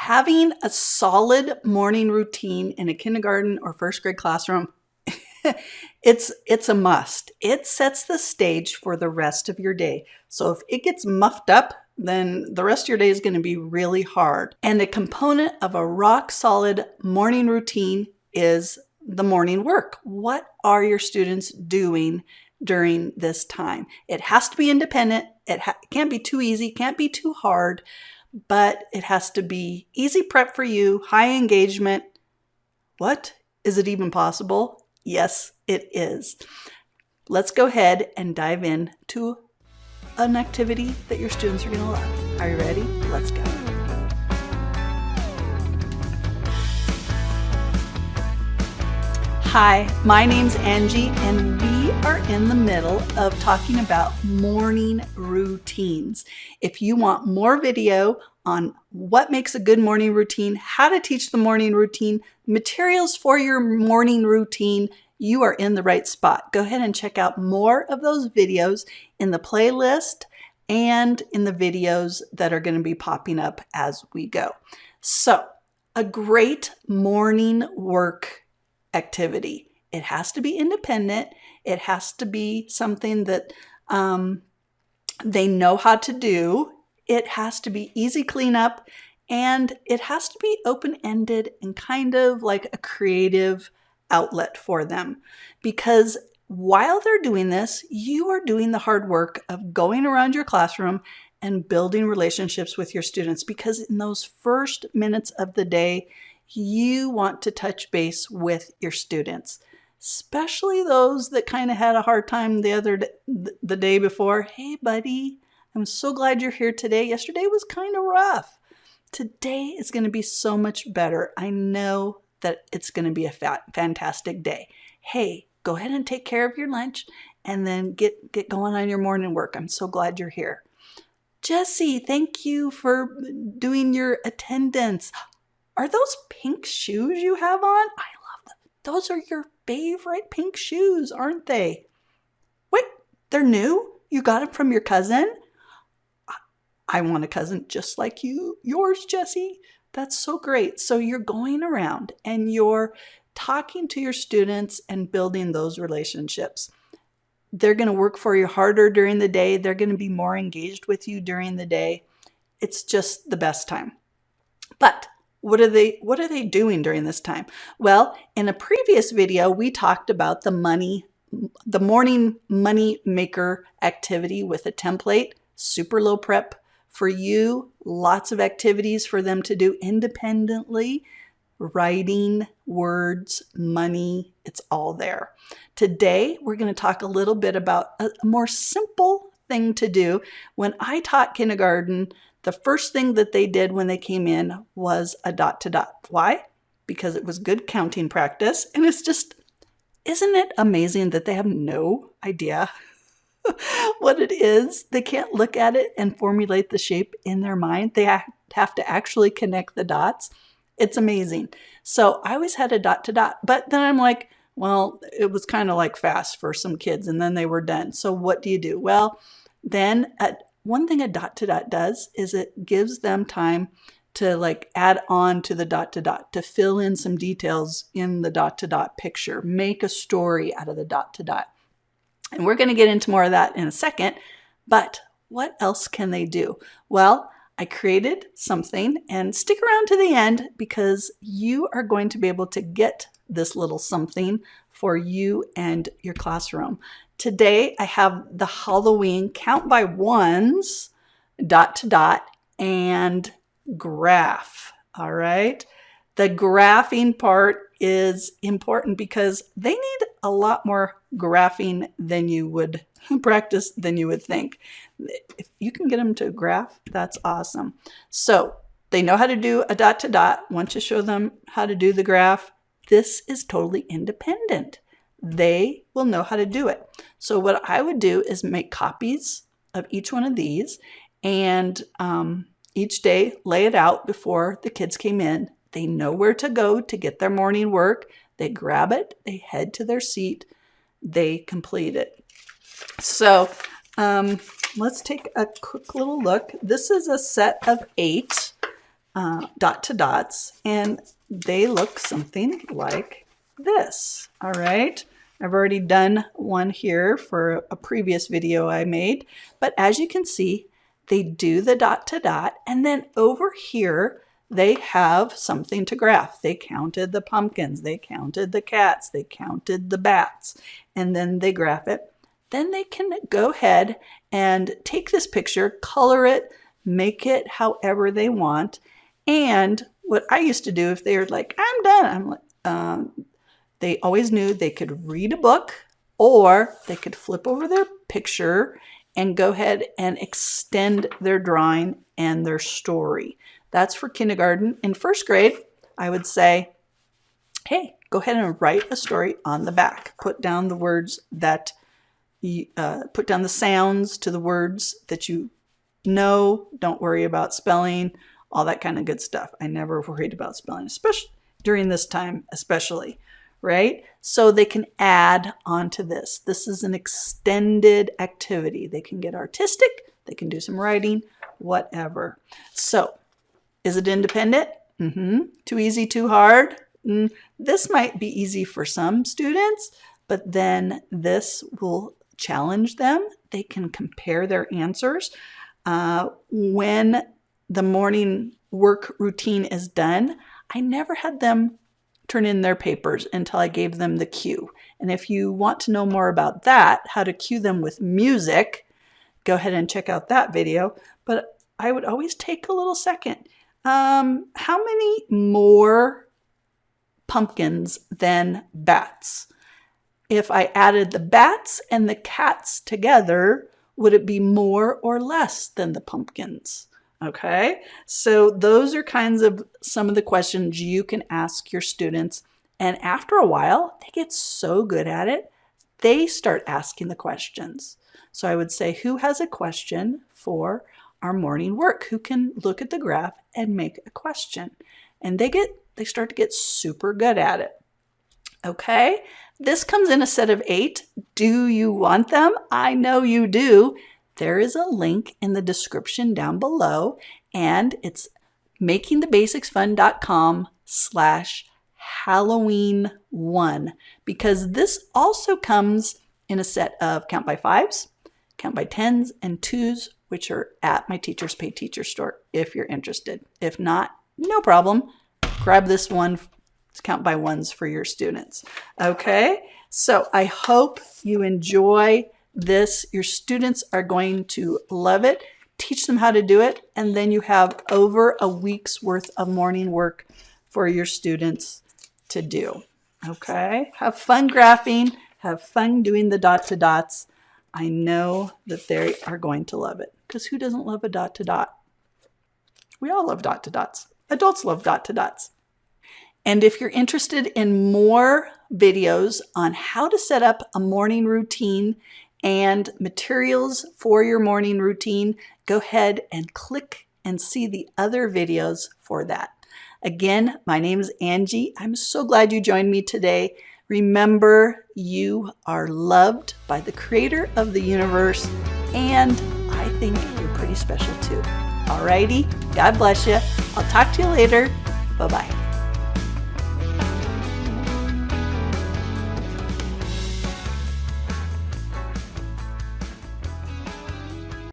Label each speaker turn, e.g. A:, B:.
A: Having a solid morning routine in a kindergarten or first grade classroom, it's a must. It sets the stage for the rest of your day. So if it gets muffed up, then the rest of your day is going to be really hard. And a component of a rock solid morning routine is the morning work. What are your students doing during this time? It has to be independent. It can't be too easy, can't be too hard, but it has to be easy prep for you, high engagement. What? Is it even possible? Yes, it is. Let's go ahead and dive in to an activity that your students are going to love. Are you ready? Let's go. Hi, my name's Angie, and we are in the middle of talking about morning routines. If you want more video on what makes a good morning routine, how to teach the morning routine, materials for your morning routine, you are in the right spot. Go ahead and check out more of those videos in the playlist and in the videos that are going to be popping up as we go. So, a great morning work activity. It has to be independent. It has to be something that they know how to do. It has to be easy cleanup, and it has to be open-ended and kind of like a creative outlet for them. Because while they're doing this, you are doing the hard work of going around your classroom and building relationships with your students. Because in those first minutes of the day, you want to touch base with your students, especially those that kind of had a hard time the day before. Hey, buddy, I'm so glad you're here today. Yesterday was kind of rough. Today is going to be so much better. I know that it's going to be a fantastic day. Hey, go ahead and take care of your lunch and then get going on your morning work. I'm so glad you're here. Jesse, thank you for doing your attendance. Are those pink shoes you have on? I love them. Those are your favorite pink shoes, aren't they? Wait, they're new? You got them from your cousin? I want a cousin just like yours, Jesse. That's so great. So you're going around and you're talking to your students and building those relationships. They're going to work for you harder during the day. They're going to be more engaged with you during the day. It's just the best time. But what are they doing during this time? Well, in a previous video, we talked about the morning money maker activity with a template, super low prep for you, lots of activities for them to do independently, writing, words, money, it's all there. Today, we're going to talk a little bit about a more simple thing to do. When I taught kindergarten, the first thing that they did when they came in was a dot to dot. Why? Because it was good counting practice. And it's just, isn't it amazing that they have no idea what it is? They can't look at it and formulate the shape in their mind. They have to actually connect the dots. It's amazing. So I always had a dot to dot, but then I'm like, well, it was kind of like fast for some kids and then they were done. So what do you do? Well, then one thing a dot to dot does is it gives them time to like add on to the dot to dot, to fill in some details in the dot to dot picture, make a story out of the dot to dot. And we're going to get into more of that in a second, but what else can they do? Well, I created something, and stick around to the end because you are going to be able to get this little something for you and your classroom. Today, I have the Halloween count by ones, dot to dot, and graph. All right. The graphing part is important because they need a lot more graphing than you would practice than you would think. If you can get them to graph, that's awesome. So they know how to do a dot to dot. Once you show them how to do the graph, this is totally independent. They will know how to do it. So what I would do is make copies of each one of these and each day lay it out before the kids came in. They know where to go to get their morning work. They grab it, they head to their seat, they complete it. So let's take a quick little look. This is a set of 8 dot to dots, and they look something like this. All right. I've already done one here for a previous video I made, but as you can see, they do the dot to dot, and then over here, they have something to graph. They counted the pumpkins, they counted the cats, they counted the bats, and then they graph it. Then they can go ahead and take this picture, color it, make it however they want. And what I used to do, if they were like, I'm done, they always knew they could read a book, or they could flip over their picture and go ahead and extend their drawing and their story. That's for kindergarten. In first grade, I would say, hey, go ahead and write a story on the back. Put down the words that you, put down the sounds to the words that you know. Don't worry about spelling, all that kind of good stuff. I never worried about spelling, especially during this time, especially, right? So they can add onto this. This is an extended activity. They can get artistic, they can do some writing, whatever. So, is it independent? Too easy, too hard? This might be easy for some students, but then this will challenge them. They can compare their answers. When the morning work routine is done, I never had them turn in their papers until I gave them the cue. And if you want to know more about that, how to cue them with music, go ahead and check out that video. But I would always take a little second. How many more pumpkins than bats? If I added the bats and the cats together, would it be more or less than the pumpkins? Okay, so those are kinds of some of the questions you can ask your students. And after a while, they get so good at it, they start asking the questions. So I would say, who has a question for our morning work? Who can look at the graph and make a question? And they start to get super good at it. Okay, this comes in a set of 8. Do you want them? I know you do. There is a link in the description down below, and it's makingthebasicsfun.com/Halloween1, because this also comes in a set of count by 5s, count by 10s, and 2s, which are at my Teachers Pay Teacher store if you're interested. If not, no problem. Grab this one. It's count by 1s for your students. Okay, so I hope you enjoy this. Your students are going to love it. Teach them how to do it, and then you have over a week's worth of morning work for your students to do. Okay, have fun graphing, have fun doing the dot to dots. I know that they are going to love it, because who doesn't love a dot to dot? We all love dot to dots. Adults love dot to dots. And if you're interested in more videos on how to set up a morning routine and materials for your morning routine, go ahead and click and see the other videos for that. Again, my name is Angie. I'm so glad you joined me today. Remember, you are loved by the creator of the universe, and I think you're pretty special too. Alrighty, God bless you. I'll talk to you later. Bye-bye.